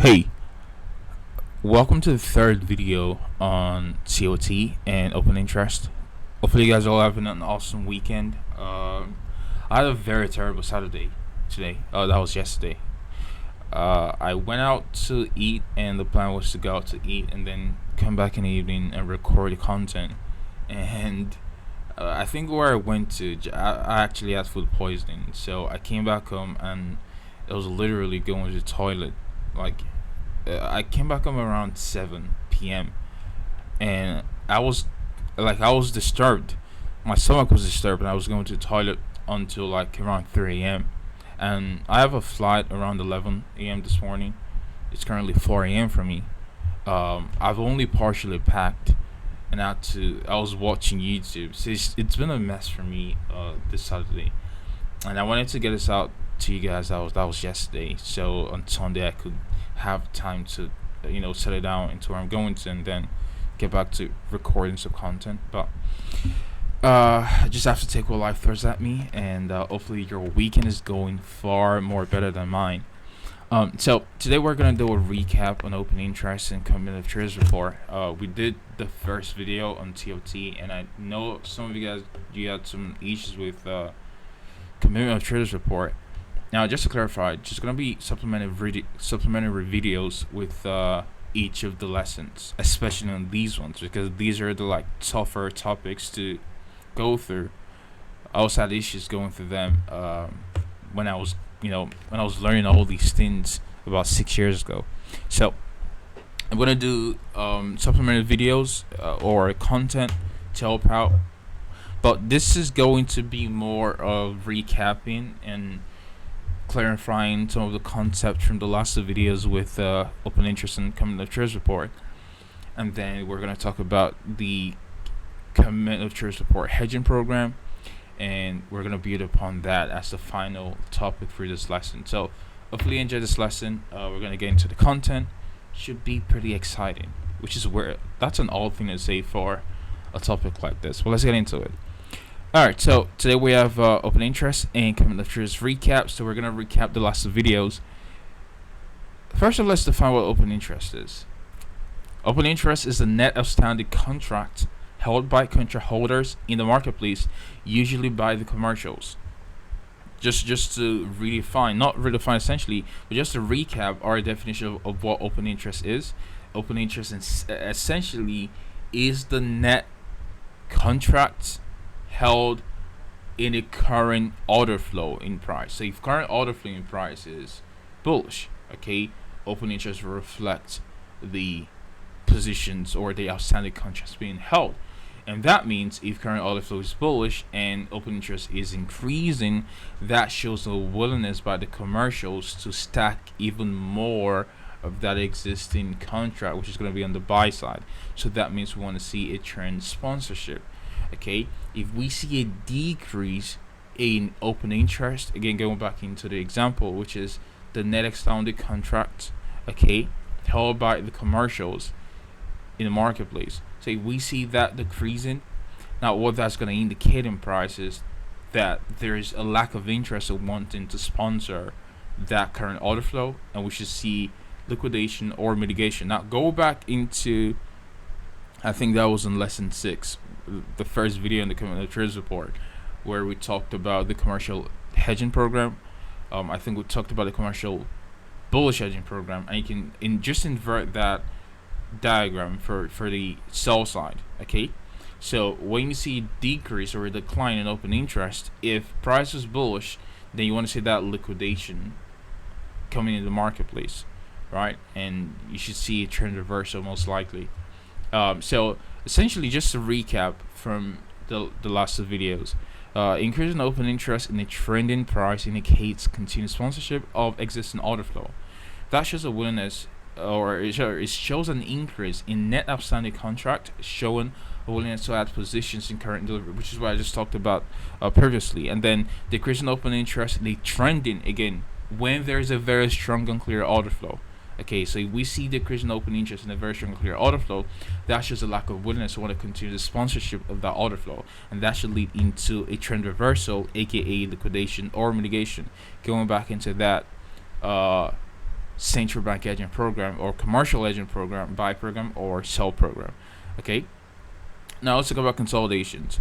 Hey, welcome to the third video on COT and open interest. Hopefully, you guys are all having an awesome weekend. I had a very terrible Saturday today. That was yesterday. I went out to eat, and the plan was to go out to eat and then come back in the evening and record the content. And I think where I went to, I actually had food poisoning. So I came back home and it was literally going to the toilet. Like, I came back home around 7 p.m. and I was disturbed. My stomach was disturbed, and I was going to the toilet until like around 3 a.m. And I have a flight around 11 a.m. this morning. It's currently 4 a.m. for me. I've only partially packed, and I was watching YouTube. So it's been a mess for me this Saturday, and I wanted to get this out to you guys. That was yesterday, so on Sunday I could have time to settle down into where I'm going to, and then get back to recording some content. But I just have to take what life throws at me, and hopefully your weekend is going far more better than mine. So today we're gonna do a recap on open interest and commitment of traders report. We did the first video on TOT, and I know some of you had some issues with commitment of traders report. Now, just to clarify, just gonna be supplementary videos with each of the lessons, especially on these ones, because these are the like tougher topics to go through. I also had issues going through them when I was learning all these things about 6 years ago. So I'm gonna do supplementary videos or content to help out, but this is going to be more of recapping and clarifying some of the concepts from the last two videos with open interest and commitment of traders report, and then we're going to talk about the commitment of traders report hedging program, and we're going to build upon that as the final topic for this lesson. So hopefully you enjoy this lesson. We're going to get into the content. Should be pretty exciting, which is where that's an odd thing to say for a topic like this. Well, let's get into it. Alright, so today we have open interest and commitment of traders recap. So we're going to recap the last two videos. First of all, let's define what open interest is. Open interest is the net outstanding contract held by contract holders in the marketplace, usually by the commercials. Just to redefine, not redefine essentially, but just to recap our definition of what open interest is. Open interest essentially is the net contract held in the current order flow in price. So if current order flow in price is bullish, okay, open interest will reflect the positions or the outstanding contracts being held. And that means if current order flow is bullish and open interest is increasing, that shows a willingness by the commercials to stack even more of that existing contract, which is going to be on the buy side. So that means we want to see a trend sponsorship. Okay, if we see a decrease in open interest, again going back into the example, which is the net outstanding contract, okay, held by the commercials in the marketplace. So if we see that decreasing, now what that's going to indicate in price is that there is a lack of interest in wanting to sponsor that current order flow, and we should see liquidation or mitigation. Now go back into, I think that was in lesson 6, the first video in the commitment of traders report, where we talked about the commercial hedging program. I think we talked about the commercial bullish hedging program, and you can just invert that diagram for the sell side. Okay, so when you see a decrease or a decline in open interest, if price is bullish, then you want to see that liquidation coming in the marketplace, right? And you should see a trend reversal most likely. So essentially, just to recap from the last two videos, increase in open interest in a trending price indicates continued sponsorship of existing order flow. That shows a willingness, or it shows an increase in net outstanding contract, showing a willingness to add positions in current delivery, which is what I just talked about previously. And then decrease in open interest in a trending, again, when there is a very strong and clear order flow. Okay, so if we see decrease in open interest in a very strong clear order flow, that shows a lack of willingness to want to continue the sponsorship of that order flow, and that should lead into a trend reversal, aka liquidation or mitigation. Going back into that central bank agent program or commercial agent program, buy program or sell program. Okay. Now let's talk about consolidations.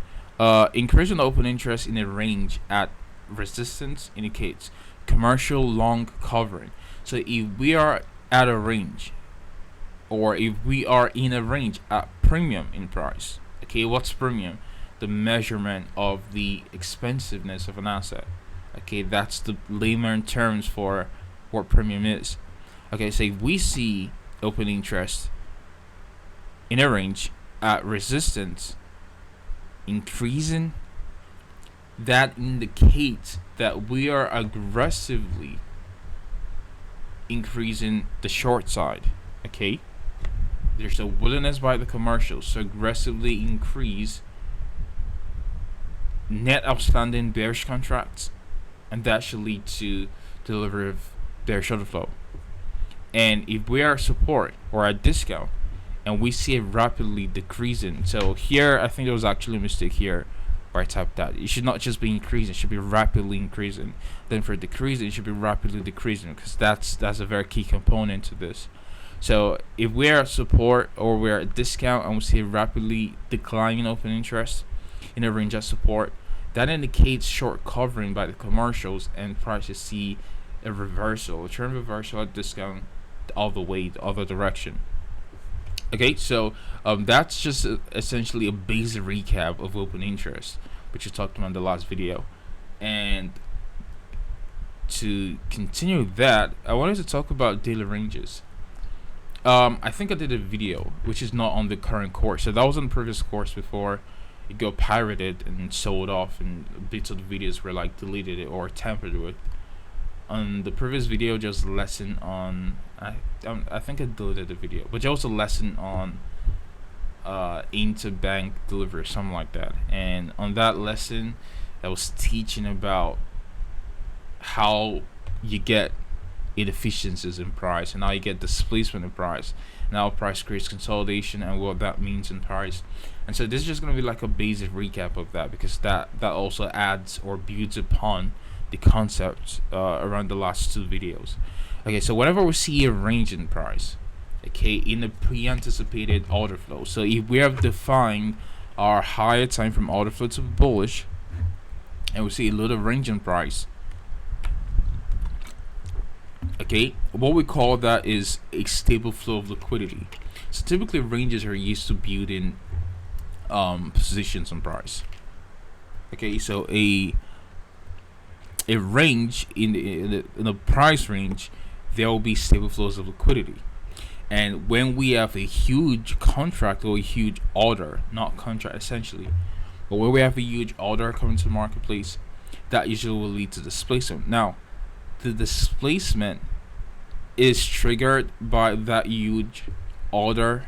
Increasing open interest in a range at resistance indicates commercial long covering. So if we are at a range, or if we are in a range at premium in price, okay, what's premium? The measurement of the expensiveness of an asset. Okay, that's the layman terms for what premium is. Okay, so if we see open interest in a range at resistance increasing, that indicates that we are aggressively increasing the short side. Okay, there's a willingness by the commercials to aggressively increase net outstanding bearish contracts, and that should lead to delivery of bearish order flow. And if we are support or at discount and we see it rapidly decreasing, so here I think there was actually a mistake here where I typed that. It should not just be increasing, it should be rapidly increasing. Then for decreasing, it should be rapidly decreasing, because that's a very key component to this. So if we're at support or we're at discount and we see rapidly declining open interest in a range of support, that indicates short covering by the commercials, and prices see a reversal, a trend reversal at discount all the way the other direction. Okay, so that's just essentially a basic recap of open interest, which we talked about in the last video. And to continue that, I wanted to talk about daily ranges. I think I did a video which is not on the current course, so that was on the previous course before it got pirated and sold off, and bits of the videos were like deleted it or tampered with. On the previous video, just a lesson on I think I deleted the video, but there was a lesson on interbank delivery or something like that. And on that lesson, I was teaching about how you get inefficiencies in price and how you get displacement in price, and how price creates consolidation and what that means in price. And so this is just going to be like a basic recap of that, because that also adds or builds upon the concepts around the last two videos. Okay, so whenever we see a range in price, okay, in the pre-anticipated order flow, so if we have defined our higher time from order flow to bullish, and we see a little range in price, okay, what we call that is a stable flow of liquidity. So typically ranges are used to building positions on price. Okay, so a range in the price range, there will be stable flows of liquidity. And when we have a huge contract or a huge order, not contract essentially, but when we have a huge order coming to the marketplace, that usually will lead to displacement. Now, the displacement is triggered by that huge order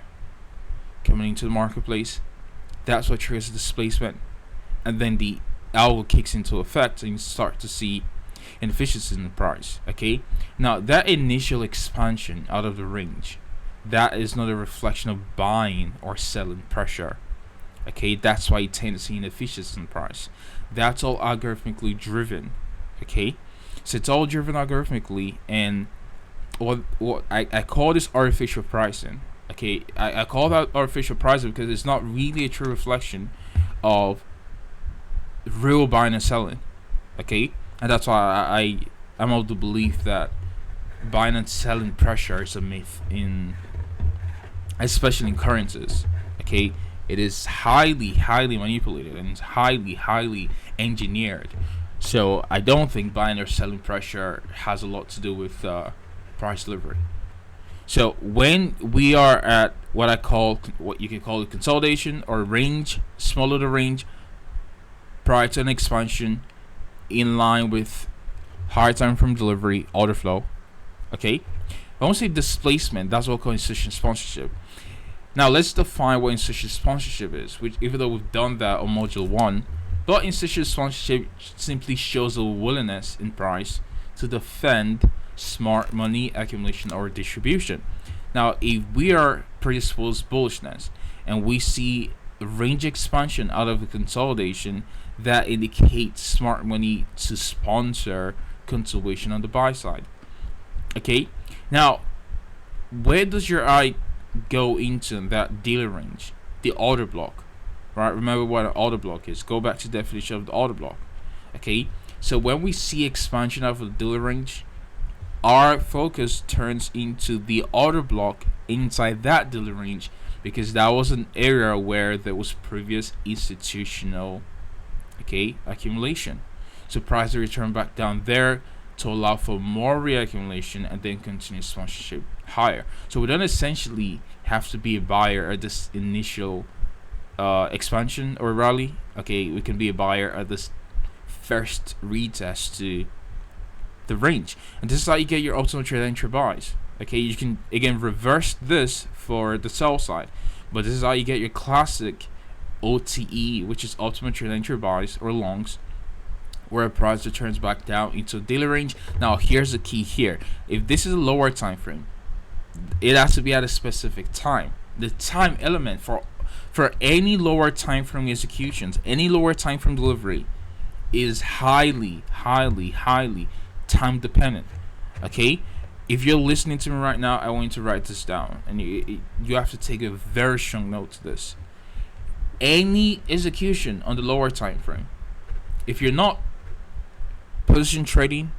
coming into the marketplace. That's what triggers the displacement, and then the algo kicks into effect, and you start to see inefficiencies in the price. Okay, now that initial expansion out of the range, that is not a reflection of buying or selling pressure. Okay, that's why you tend to see inefficiencies in price. That's all algorithmically driven. Okay, so it's all driven algorithmically, and what I call this artificial pricing. Okay, I call that artificial pricing because it's not really a true reflection of real buying and selling. Okay, and that's why I'm of the belief that buying and selling pressure is a myth, especially in currencies. Okay, it is highly manipulated, and it's highly engineered. So I don't think buying or selling pressure has a lot to do with price delivery. So when we are at what you can call a consolidation or range, smaller the range, prior to an expansion, in line with higher time from delivery, order flow. Okay, I want to say displacement. That's what we call institutional sponsorship. Now let's define what institutional sponsorship is. Which, even though we've done that on module 1, but institutional sponsorship simply shows a willingness in price to defend smart money accumulation or distribution. Now, if we are predisposed bullishness and we see range expansion out of the consolidation, that indicates smart money to sponsor consolidation on the buy side. Okay, Now, where does your eye go into that dealer range? The order block, right? Remember what an order block is. Go back to the definition of the order block. Okay, so when we see expansion of the dealer range, our focus turns into the order block inside that dealer range, because that was an area where there was previous institutional, okay, accumulation. So prices return back down there to allow for more reaccumulation and then continue sponsorship higher. So we don't essentially have to be a buyer at this initial expansion or rally. Okay, we can be a buyer at this first retest to the range, and this is how you get your ultimate trade entry buys. Okay, you can again reverse this for the sell side, but this is how you get your classic OTE, which is ultimate trade entry buys or longs, where a price returns back down into a daily range. Now here's the key here: if this is a lower time frame, it has to be at a specific time. The time element for any lower time frame executions, any lower time frame delivery, is highly time dependent. Okay, if you're listening to me right now, I want you to write this down, and you have to take a very strong note to this. Any execution on the lower time frame, if you're not position trading,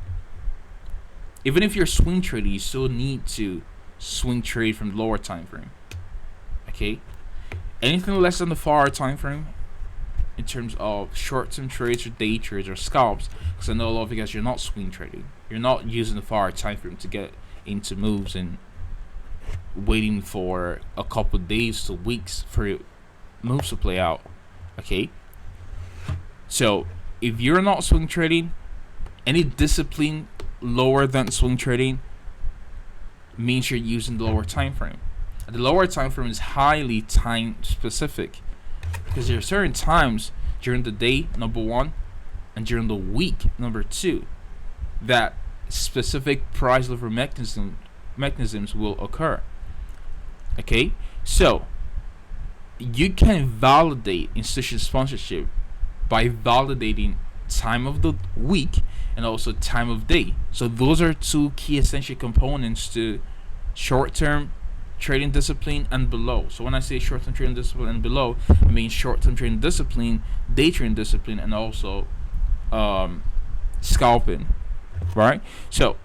even if you're swing trading, you still need to swing trade from the lower time frame. Okay, anything less than the 4-hour time frame, in terms of short-term trades or day trades or scalps, because I know a lot of you guys, you're not swing trading, you're not using the 4-hour time frame to get into moves and waiting for a couple of days to weeks for your moves to play out. Okay, so if you're not swing trading, any discipline lower than swing trading means you're using the lower time frame. The lower time frame is highly time specific, because there are certain times during the day, number one, and during the week, number two, that specific price level mechanisms will occur. Okay, so you can validate institution sponsorship by validating time of the week and also time of day. So those are two key essential components to short-term trading discipline and below. So when I say short-term trading discipline and below, I mean short-term trading discipline, day trading discipline, and also scalping, right? So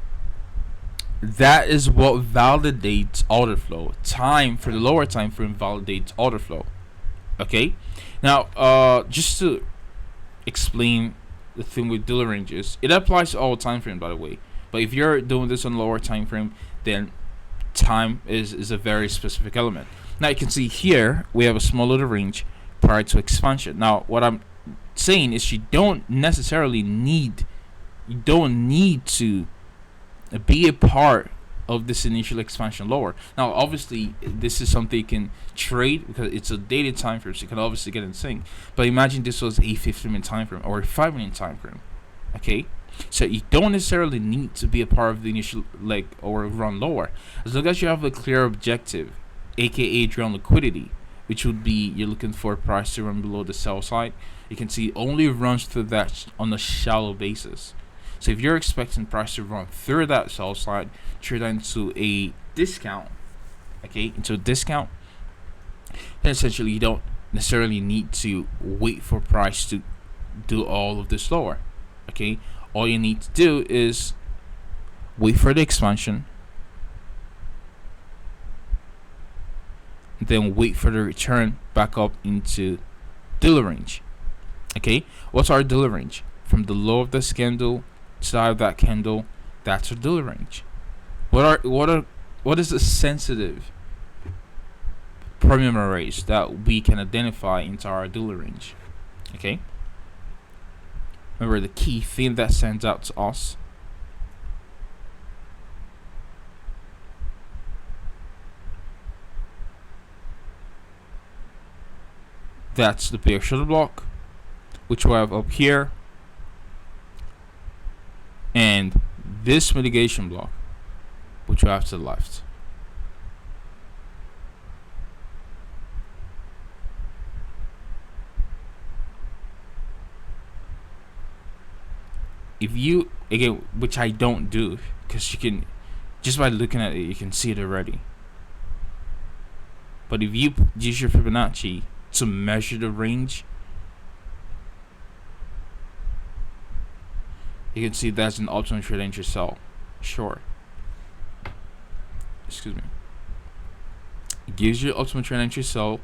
that is what validates order flow. Time for the lower time frame validates order flow. Okay, now just to explain the thing with dealer ranges, it applies to all time frame, by the way, but if you're doing this on lower time frame, then time is a very specific element. Now you can see here we have a small little range prior to expansion. Now what I'm saying is you don't need to be a part of this initial expansion lower. Now obviously this is something you can trade because it's a daily time frame, so you can obviously get in sync, but imagine this was a 15-minute time frame or a 5-minute time frame. Okay, so you don't necessarily need to be a part of the initial leg or run lower, as long as you have a clear objective, aka drawn liquidity, which would be you're looking for a price to run below the sell side. You can see only runs through that on a shallow basis. So if you're expecting price to run through that sell side, trade into a discount, okay, then essentially you don't necessarily need to wait for price to do all of this lower. Okay, all you need to do is wait for the expansion, then wait for the return back up into dealer range. Okay, what's our dealer range? From the low of this candle to the high of that candle, that's our dealer range. What is the sensitive premium arrays that we can identify into our dealer range? Okay, remember the key thing that stands out to us. That's the bear shuttle block, which we have up here, and this mitigation block, which we have to the left. If you, again, which I don't do, because you can Just by looking at it, you can see it already. But if you use your Fibonacci to measure the range, you can see that's an optimal trade entry sell short. Excuse me. It gives you optimal trade entry sell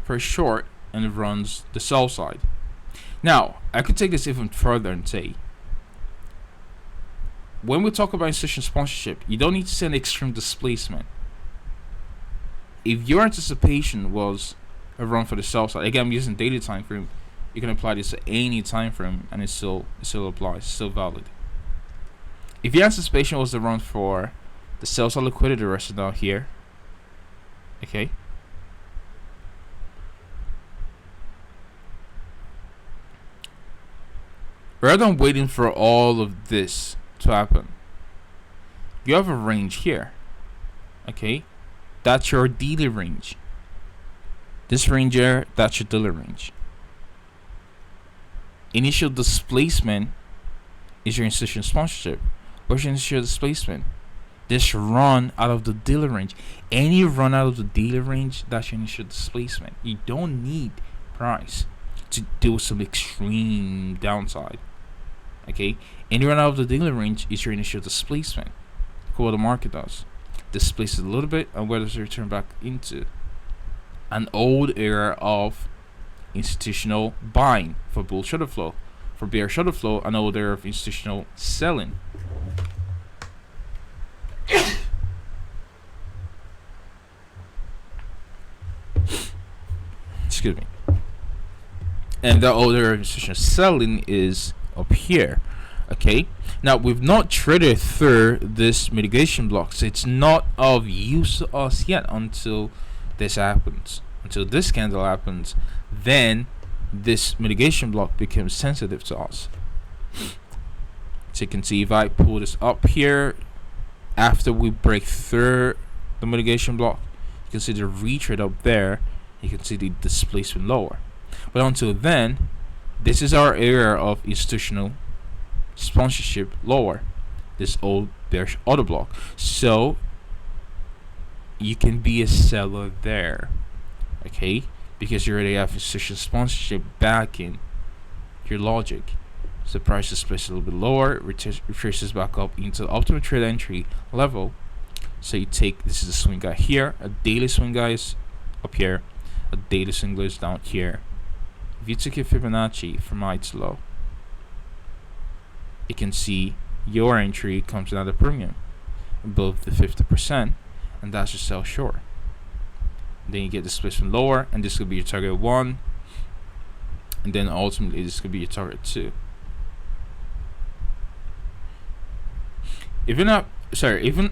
for short, and it runs the sell side. Now, I could take this even further and say, when we talk about institutional sponsorship, you don't need to see an extreme displacement. If your anticipation was a run for the sell side, again, I'm using daily time frame, you can apply this to any time frame and it still applies, it's still valid. If your anticipation was the run for the sell side liquidity resting down here, okay, rather than waiting for all of this to happen, you have a range here, okay, that's your daily range. This range here, that's your daily range. Initial displacement is your institutional sponsorship. Where's your initial displacement? This run out of the daily range. Any run out of the daily range, that's your initial displacement. You don't need price to do some extreme downside. Okay, any run out of the daily range is your initial displacement. Look what the market does. Displaces a little bit, and where does it return back into? An old era of institutional buying for bull shorter flow. For bear shorter flow, an old era of institutional selling. Excuse me. And the old era of institutional selling is up here. Okay, now we've not traded through this mitigation block, so it's not of use to us yet until this happens. Until this candle happens, then this mitigation block becomes sensitive to us. So you can see if I pull this up here, after we break through the mitigation block, you can see the retrade up there, you can see the displacement lower. But until then, this is our area of institutional sponsorship lower, this old bearish order block. So you can be a seller there, okay, because you already have institutional sponsorship backing your logic. So the price is placed a little bit lower, retraces back up into the optimal trade entry level. So you take, this is a swing guy here, a daily swing guy is up here, a daily swing guy is down here. If you took your Fibonacci from high to low, you can see your entry comes down at a premium above the 50%, and that's your sell short. Then you get displacement lower, and this could be your target 1, and then ultimately this could be your target 2. Even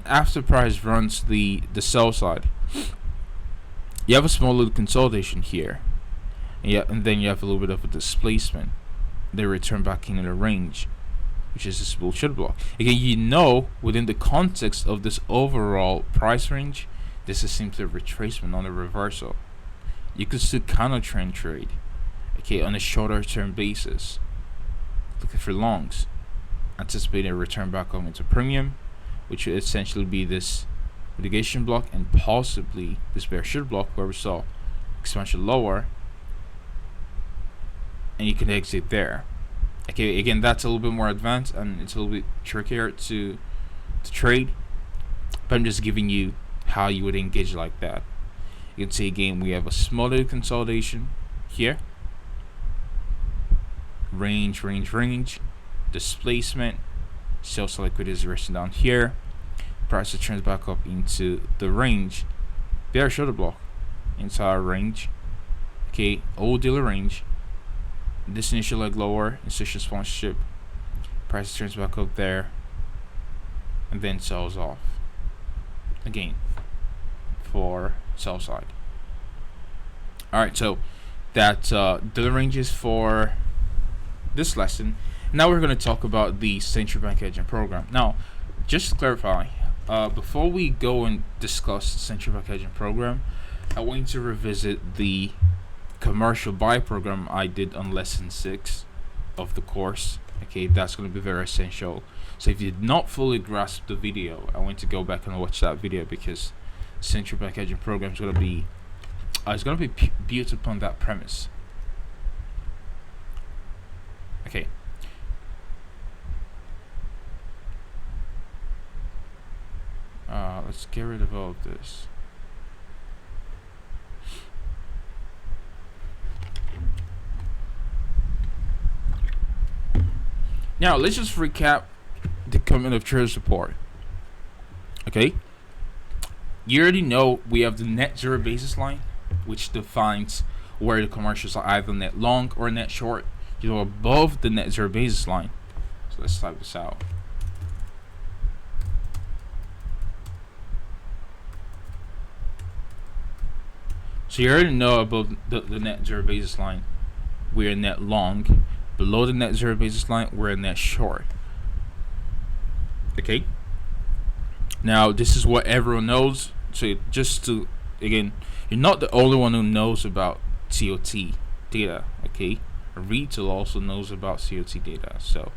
after price runs the sell side, you have a small little consolidation here, and then you have a little bit of a displacement. They return back into the range, which is this bullshit block. Again, you know, within the context of this overall price range, this is simply a retracement, not a reversal. You could still counter trend trade, okay, on a shorter term basis, looking for longs, anticipating a return back up into premium, which would essentially be this mitigation block and possibly this bear short block where we saw expansion lower, and you can exit there. Okay, again, that's a little bit more advanced and it's a little bit trickier to trade, but I'm just giving you how you would engage like that. You can see again we have a smaller consolidation here, range, displacement, sales liquidity is resting down here, price turns back up into the range, bear shorter block, entire range, okay, old dealer range. This initial leg lower, institutional sponsorship, price turns back up there, and then sells off again for sell side. Alright, so that the ranges for this lesson. Now we're going to talk about the central bank hedging program. Now, just to clarify, before we go and discuss the central bank hedging program, I want you to revisit the commercial buy program I did on lesson 6 of the course. Okay, that's going to be very essential So if you did not fully grasp the video, I want to go back and watch that video, because central bank hedging program is going to be built upon that premise. Okay. Let's get rid of all of this. Now let's just recap the commitment of traders report. Okay, you already know we have the net zero basis line, which defines where the commercials are either net long or net short. You know, above the net zero basis line. So let's type this out. So you already know above the net zero basis line, we're net long. Below the net zero basis line, we're net short. Okay. Now this is what everyone knows. So just to, again, you're not the only one who knows about COT data. Okay. Retail also knows about COT data, so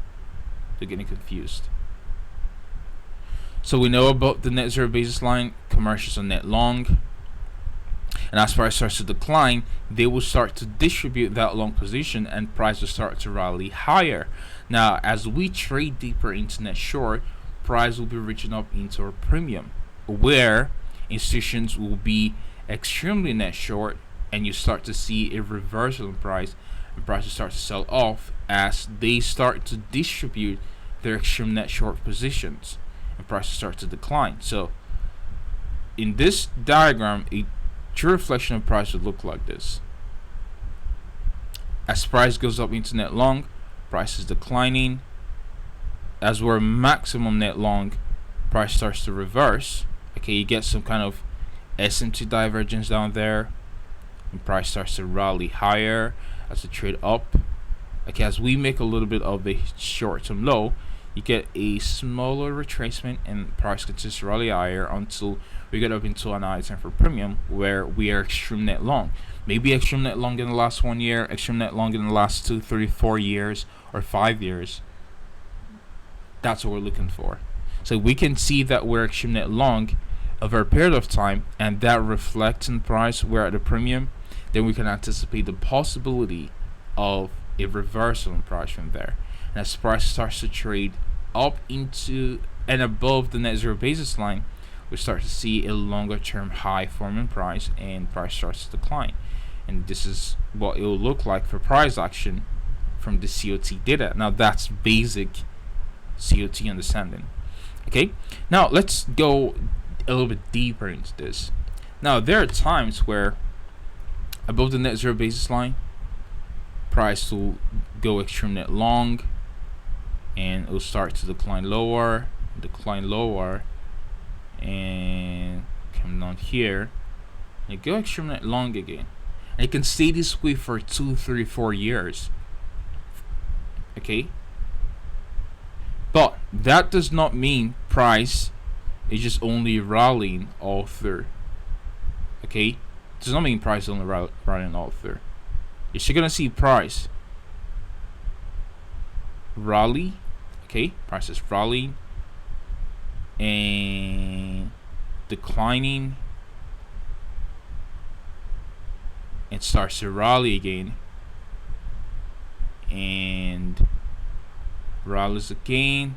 they're getting confused. So we know about the net zero basis line. Commercials are net long. And as price starts to decline, they will start to distribute that long position and price will start to rally higher. Now, as we trade deeper into net short, price will be reaching up into a premium, where institutions will be extremely net short, and you start to see a reversal in price, and prices start to sell off as they start to distribute their extreme net short positions, and prices start to decline. So, in this diagram, a true reflection of price would look like this. As price goes up into net long, price is declining. As we're maximum net long, price starts to reverse. Okay, you get some kind of SMT divergence down there, and price starts to rally higher as the trade up. Okay, as we make a little bit of a short-term low, you get a smaller retracement and price continues to rally higher until we get up into an time for premium, where we are extreme net long. Maybe extreme net long in the last 1 year, extreme net long in the last 2, 3, 4 years, or 5 years. That's what we're looking for. So we can see that we're extreme net long over a period of time, and that reflects in price. We're at a premium. Then we can anticipate the possibility of a reversal in price from there. And as price starts to trade up into and above the net zero basis line, we start to see a longer term high form in price, and price starts to decline. And this is what it will look like for price action from the COT data. Now that's basic COT understanding. Okay, now let's go a little bit deeper into this. Now there are times where above the net zero basis line, price will go extreme net long, and it will start to decline lower, and come down here and go extreme net long again. And you can stay this way for 2, 3, 4 years. Okay, but that does not mean price is just only rallying all through. Okay, it does not mean price is only rallying all through. You're still gonna see price rally. Okay, price is rallying and declining, and starts to rally again and rallies again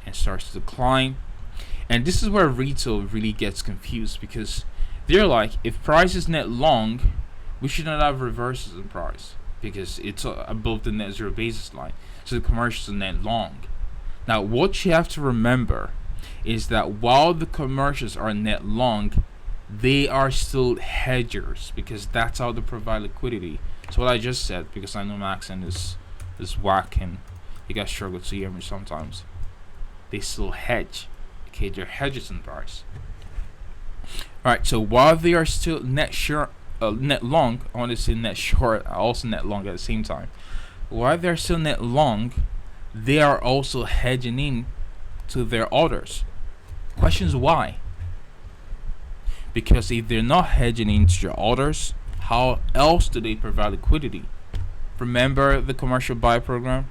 and starts to decline. And this is where retail really gets confused, because they're like, if price is net long, we should not have reversals in price because it's above the net zero basis line, so the commercials are net long. Now what you have to remember is that while the commercials are net long, they are still hedgers, because that's how they provide liquidity. So what I just said, because I know my accent is whack and you guys struggle to hear me sometimes, they still hedge. Okay, they're hedges in price. Alright, so while they are still net long, I want to say net short, also net long at the same time. While they're still net long, they are also hedging in to their orders. Questions why? Because if they're not hedging into your orders, how else do they provide liquidity? Remember the commercial buy program?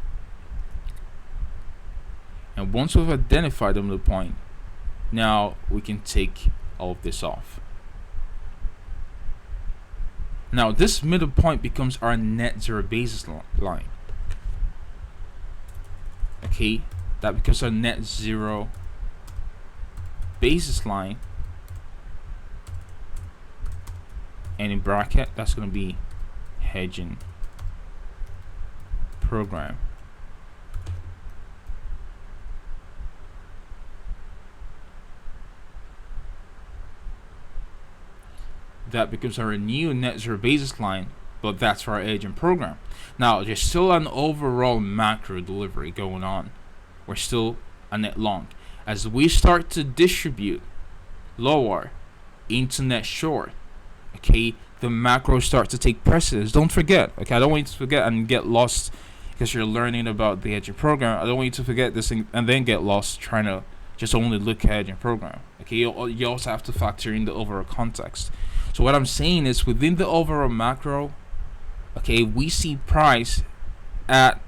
And once we've identified the middle point, now we can take all of this off. Now this middle point becomes our net zero basis line. Okay, that becomes our net zero basis line, and in bracket that's going to be hedging program. That becomes our new net zero basis line, but that's for our hedging program. Now there's still an overall macro delivery going on. We're still a net long. As we start to distribute lower into net short, okay, the macro starts to take precedence. Don't forget, okay, I don't want you to forget and get lost because you're learning about the hedging program. I don't want you to forget this thing and then get lost trying to just only look at hedging program. Okay, you also have to factor in the overall context. So what I'm saying is, within the overall macro, okay, we see price at,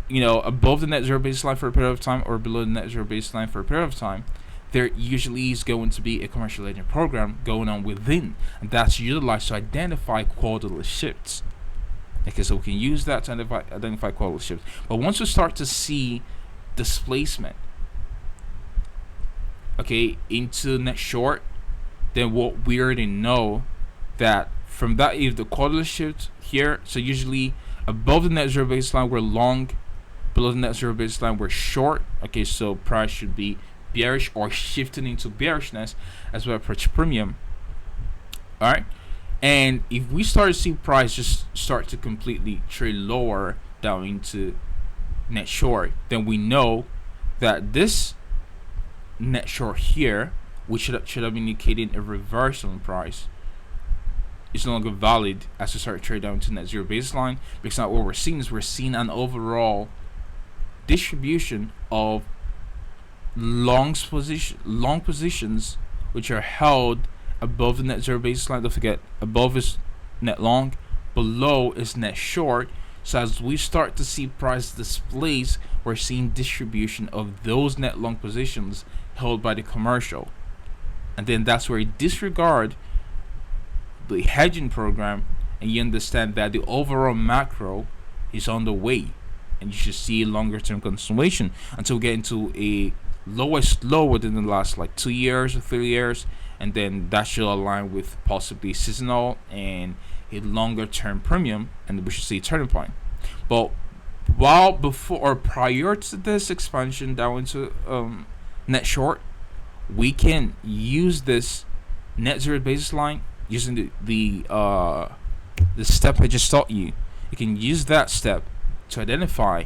above the net zero baseline for a period of time or below the net zero baseline for a period of time. There usually is going to be a commercial hedging program going on within, and that's utilized to identify quarterly shifts. Okay, so we can use that to identify quarterly shifts. But once we start to see displacement, okay, into net short, then what we already know that from that, if the quarterly shift here, so usually above the net zero baseline we're long, below the net zero baseline we're short. Okay, so price should be bearish or shifting into bearishness as we approach premium. All right, and if we start to see price just start to completely trade lower down into net short, then we know that this net short here, which should have indicated a reversal in price, is no longer valid as we start to trade down to net zero baseline, because now what we're seeing is we're seeing an overall distribution of long positions which are held above the net zero baseline. Don't forget, above is net long, below is net short. So as we start to see price displace, we're seeing distribution of those net long positions held by the commercial. And then that's where you disregard the hedging program and you understand that the overall macro is on the way, and you should see longer term continuation until we get into a lowest low within the last 2 years or 3 years, and then that should align with possibly seasonal and a longer term premium, and we should see a turning point. But while before or prior to this expansion down into net short, we can use this net zero baseline using the step I just taught you. You can use that step to identify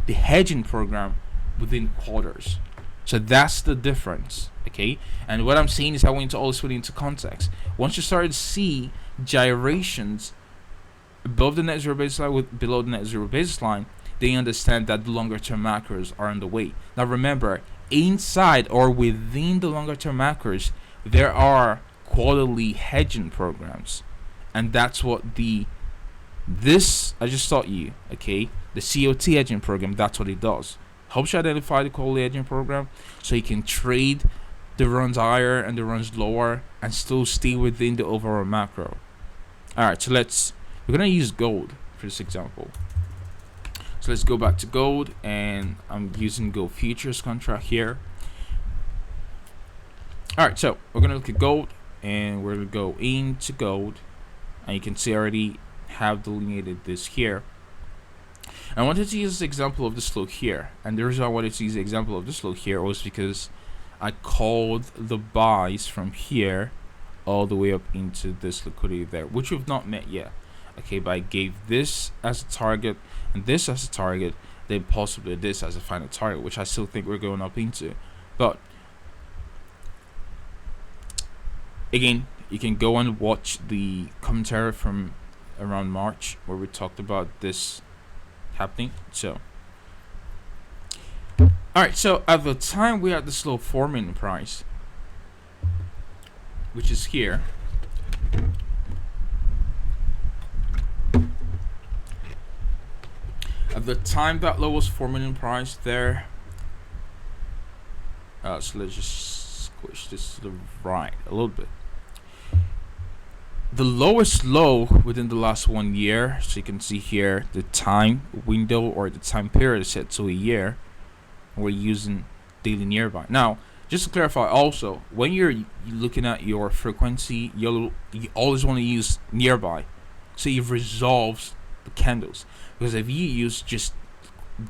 the hedging program within quarters. So that's the difference, okay? And what I'm saying is I want you to always put it into context. Once you start to see gyrations above the net zero baseline with below the net zero baseline, they understand that the longer term macros are on the way. Now remember, inside or within the longer term macros, there are quarterly hedging programs, and that's what this I just taught you, okay? The COT hedging program, that's what it does. Helps you identify the quarterly hedging program so you can trade the runs higher and the runs lower and still stay within the overall macro. Alright, so we're gonna use gold for this example. So let's go back to gold, and I'm using gold futures contract here. Alright, so we're gonna look at gold, and we're gonna go into gold, and you can see I already have delineated this here. I wanted to use this example of this low here, and the reason I wanted to use the example of this low here was because I called the buys from here all the way up into this liquidity there, which we've not met yet. Okay, but I gave this as a target and this as a target, then possibly this as a final target, which I still think we're going up into. But again, you can go and watch the commentary from around March where we talked about this happening. So alright, so at the time we had this low 4-minute price, which is here. At the time that low was 4-minute price there, So let's just squish this to the right a little bit. The lowest low within the last 1 year, so you can see here the time window or the time period is set to a year. We're using daily nearby. Now, just to clarify also, when you're looking at your frequency, you always want to use nearby, so it resolves the candles. Because if you use just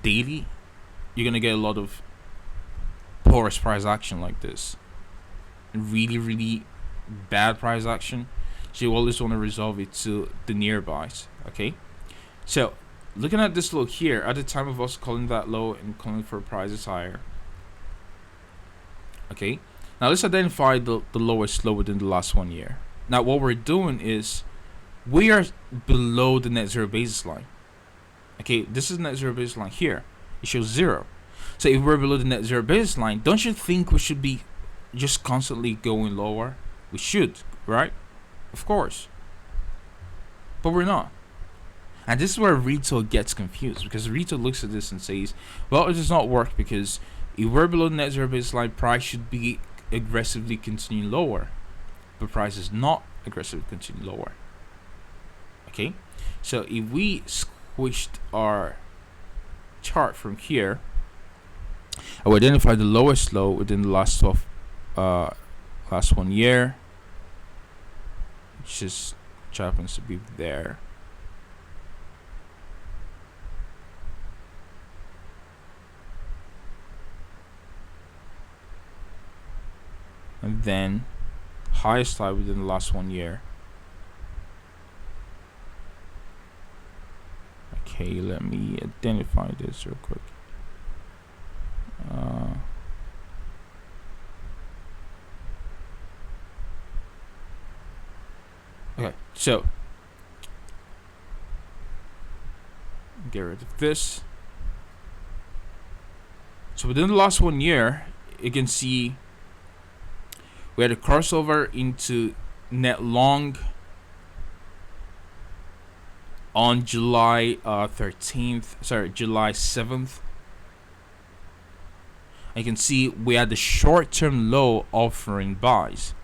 daily, you're gonna get a lot of porous price action like this, really, really bad price action. So you always want to resolve it to the nearbys. Okay, so looking at this low here, at the time of us calling that low and calling for prices higher. Okay, now let's identify the lowest low within the last 1 year. Now what we're doing is we are below the net zero basis line. Okay, this is net zero basis line here. It shows 0. So if we're below the net zero basis line, don't you think we should be just constantly going lower? We should, right? Of course. But we're not. And this is where retail gets confused, because retail looks at this and says, well, it does not work because if we're below the net zero baseline, price should be aggressively continuing lower. But price is not aggressively continuing lower. Okay? So if we squished our chart from here, I will identify the lowest low within the last 1 year, which happens to be there. And then highest high within the last 1 year. Okay, let me identify this real quick. Okay, so get rid of this. So within the last 1 year, you can see we had a crossover into net long on July 7th. You can see we had the short-term low offering buys.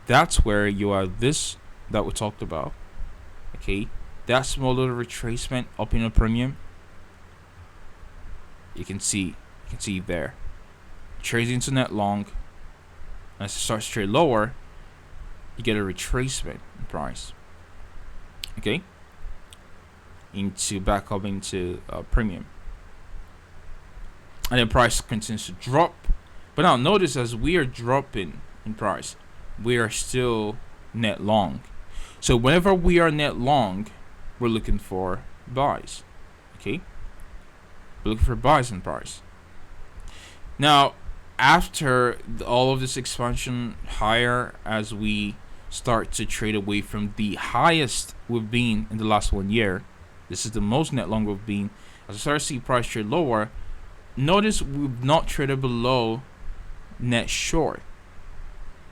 That's where you have this that we talked about. Okay, that small little retracement up in a premium. You can see there. Trades into net long. As it starts to trade lower, you get a retracement in price. Okay, back up into premium, and then price continues to drop. But now notice, as we are dropping in price, we are still net long. So whenever we are net long, we're looking for buys. Okay, we're looking for buys in price. Now, after all of this expansion higher, as we start to trade away from the highest we've been in the last 1 year, this is the most net long we've been. As we start to see price trade lower, notice we've not traded below net short,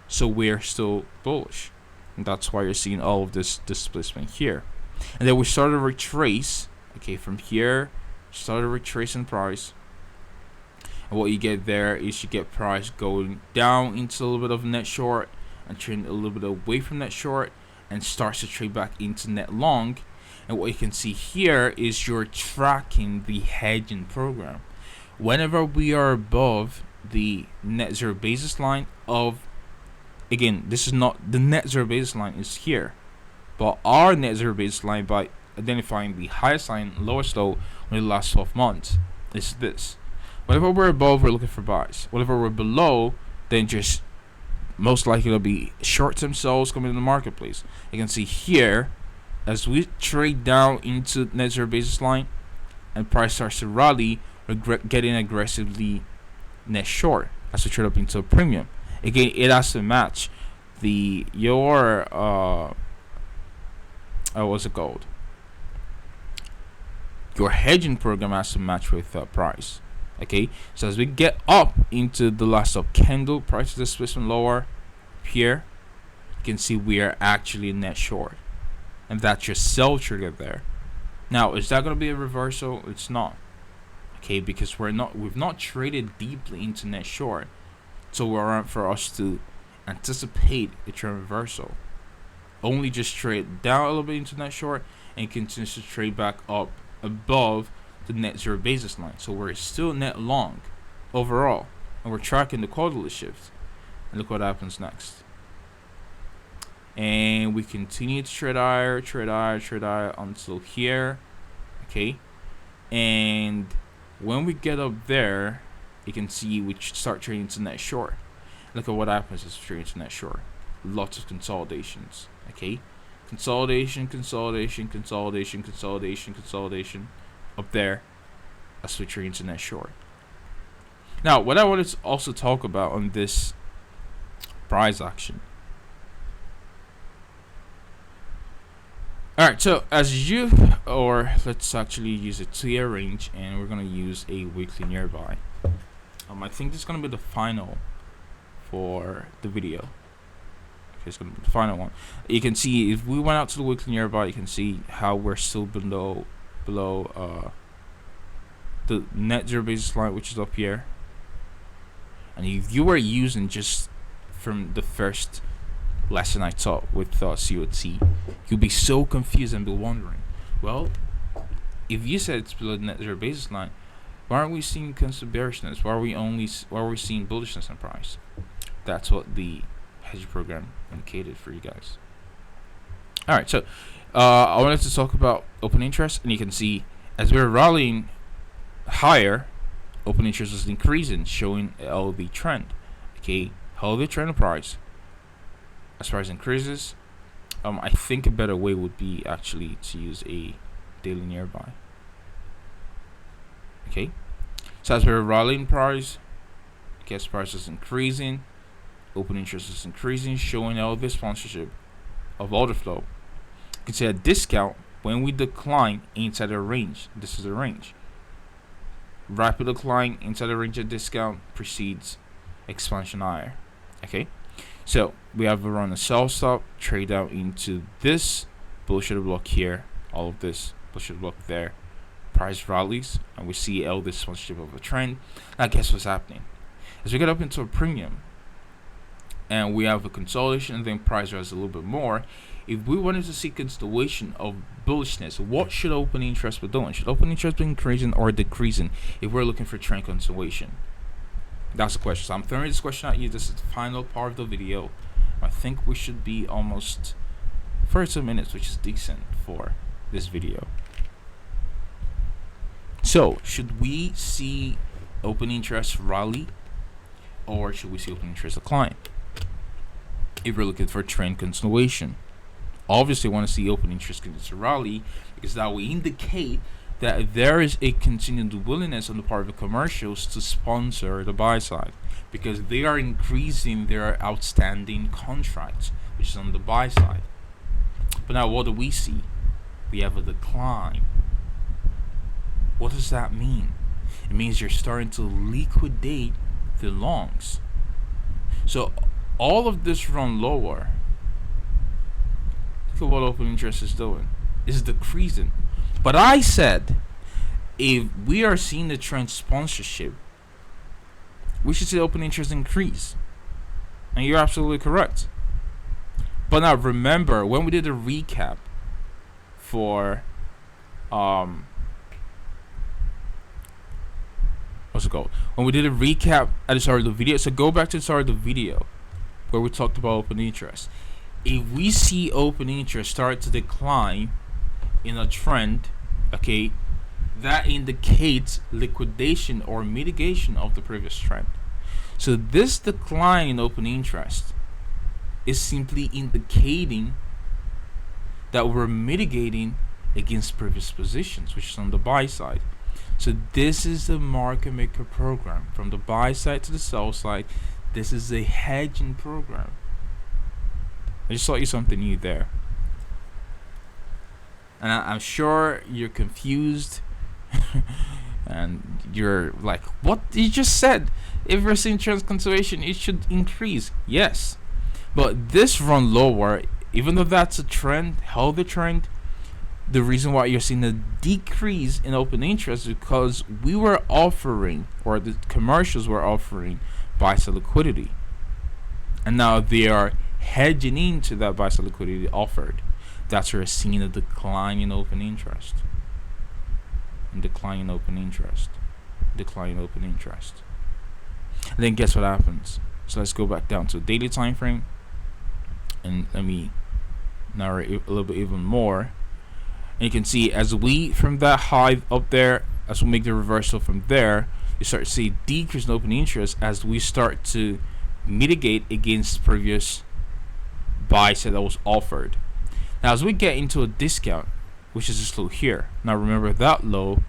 so we're still bullish, and that's why you're seeing all of this displacement here. And then we started to retrace. Okay, from here, started retracing price. And what you get there is you get price going down into a little bit of net short and trading a little bit away from net short, and starts to trade back into net long. And what you can see here is you're tracking the hedging program. Whenever we are above the net zero basis line of, again, this is not the net zero basis line, is here, but our net zero basis line, by identifying the highest line, lowest low in the last 12 months, is this. Whenever we're above, we're looking for buys. Whenever we're below, then just most likely there'll be short-term sells coming in the marketplace. You can see here, as we trade down into net zero basis line and price starts to rally, we're getting aggressively net short as we trade up into a premium. Again, it has to match your what's it called? Your hedging program has to match with price. Okay, so as we get up into the last up candle, price displacement lower here, you can see we are actually net short, and that's your sell trigger there. Now, is that going to be a reversal? It's not. Okay, because we've not traded deeply into net short. So we're for us to anticipate a trend reversal. Only just trade down a little bit into net short and continues to trade back up above the net zero basis line. So we're still net long overall, and we're tracking the quarterly shift. And look what happens next. And we continue to trade higher until here. Okay. And when we get up there, you can see we start trading to net short. Look at what happens as we trade to net short. Lots of consolidations. Okay. Consolidation up there as we trade into net short. Now, what I wanted to also talk about on this price action. Alright, so let's actually use a 2-year range, and we're going to use a weekly nearby. I think this is going to be the final for the video. Okay, it's going to be the final one. You can see if we went out to the weekly nearby, you can see how we're still below the net zero basis line, which is up here. And if you were using just from the first lesson I taught with COT, you'll be so confused and be wondering, well, if you said it's below the net zero basis line, why aren't we seeing constant bearishness? Why are we seeing bullishness in price? That's what the hedge program indicated for you guys. All right, so I wanted to talk about open interest, and you can see as we're rallying higher, open interest is increasing, showing a LV trend. Okay, LV trend of price. As price increases, I think a better way would be actually to use a daily nearby. Okay, so as we're rallying price, guess price is increasing, open interest is increasing, showing all this sponsorship of order flow. You can see a discount when we decline inside a range. This is a range. Rapid decline inside a range of discount precedes expansion higher. Okay, so we have around a sell stop, trade out into this bullshit block here, all of this bullshit block there. Price rallies, and we see all this sponsorship of a trend. Now guess what's happening? As we get up into a premium, and we have a consolidation, and then price rises a little bit more. If we wanted to see continuation of bullishness, what should open interest be doing? Should open interest be increasing or decreasing if we're looking for trend continuation? That's the question. So I'm throwing this question at you. This is the final part of the video. I think we should be almost 32 minutes, which is decent for this video. So, should we see open interest rally, or should we see open interest decline? If we're looking for trend continuation, obviously want to see open interest continue to rally, because that will indicate that there is a continued willingness on the part of the commercials to sponsor the buy side, because they are increasing their outstanding contracts, which is on the buy side. But now what do we see? We have a decline. What does that mean? It means you're starting to liquidate the longs. So all of this run lower. Look at what open interest is doing. It's decreasing. But I said, if we are seeing the trend sponsorship, we should see open interest increase. And you're absolutely correct. But now remember, when we did a recap for what's it called? When we did a recap at the start of the video, so go back to the start of the video where we talked about open interest. If we see open interest start to decline in a trend, okay, that indicates liquidation or mitigation of the previous trend. So this decline in open interest is simply indicating that we're mitigating against previous positions, which is on the buy side. So this is the market maker program. From the buy side to the sell side, this is a hedging program. I just taught you something new there. And I'm sure you're confused and you're like, what you just said? If we're seeing trend continuation, it should increase. Yes. But this run lower, even though that's a trend, held the trend, the reason why you're seeing a decrease in open interest is because we were offering, or the commercials were offering, buy side liquidity, and now they are hedging into that buy side liquidity offered. That's where we're seeing a decline in open interest, and decline in open interest, decline in open interest. And then guess what happens? So let's go back down to the daily time frame, and let me narrate a little bit even more. And you can see as we from that high up there, as we make the reversal from there, you start to see decrease in open interest as we start to mitigate against previous buy side that was offered. Now as we get into a discount, which is this low here, now remember that low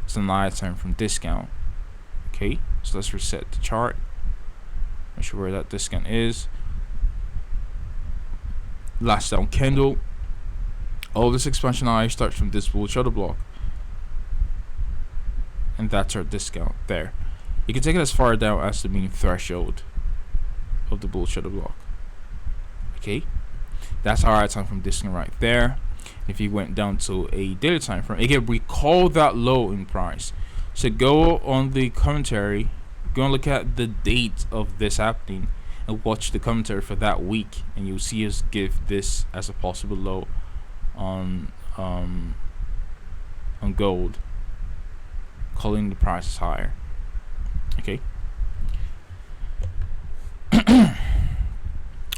is the night time from discount. Okay, so let's reset the chart, make sure where that discount is. Last down candle, all this expansion eye starts from this bullish order block, and that's our discount there. You can take it as far down as the mean threshold of the bullish order block. Okay, that's our time from discount right there. If you went down to a daily time frame, again, recall that low in price. So go on the commentary, go and look at the date of this happening, and watch the commentary for that week, and you'll see us give this as a possible low on gold, calling the prices higher. Okay.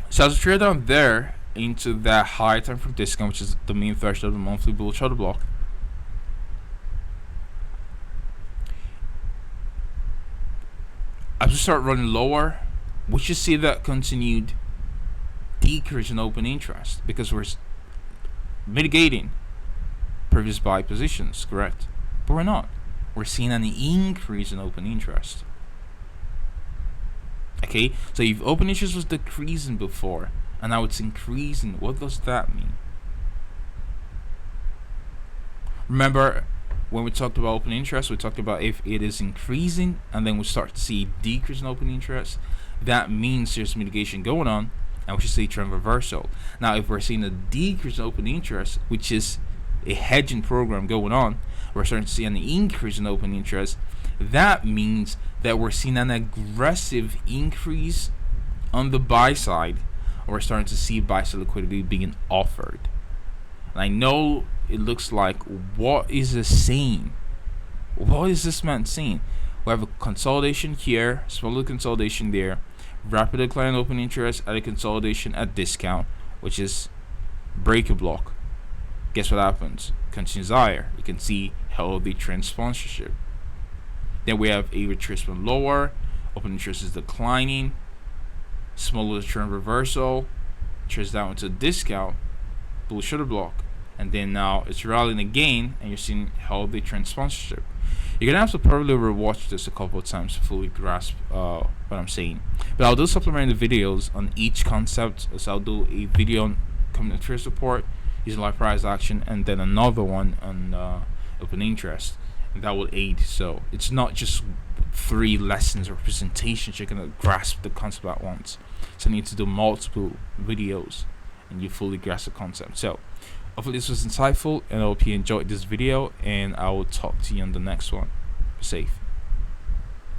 So as we trade down there into that high time from discount, which is the main threshold of the monthly bullish order block, as we start running lower, we should see that continued decrease in open interest because we're mitigating previous buy positions, correct? But we're not. We're seeing an increase in open interest. Okay, so if open interest was decreasing before and now it's increasing, what does that mean? Remember, when we talked about open interest, we talked about if it is increasing and then we start to see decrease in open interest, that means there's mitigation going on, and we should see trend reversal. Now, if we're seeing a decrease in open interest, which is a hedging program going on, we're starting to see an increase in open interest. That means that we're seeing an aggressive increase on the buy side. We're starting to see buy side liquidity being offered. And I know it looks like, what is this saying? What is this man saying? We have a consolidation here, smaller consolidation there, rapid decline in open interest at a consolidation at discount, which is break a block. Guess what happens? Continues higher. You can see healthy trend sponsorship. Then we have a retracement lower, open interest is declining, smaller trend reversal, trades down into discount, bullish order block, and then now it's rallying again, and you're seeing healthy trend sponsorship. You're gonna have to probably rewatch this a couple of times to fully grasp what I'm saying. But I'll do supplementary videos on each concept. So I'll do a video on community trade support using live price action, and then another one on open interest, and that will aid. So it's not just 3 lessons or presentations you're gonna grasp the concept at once. So I need to do multiple videos and you fully grasp the concept. So hopefully this was insightful, and I hope you enjoyed this video, and I will talk to you on the next one. Be safe.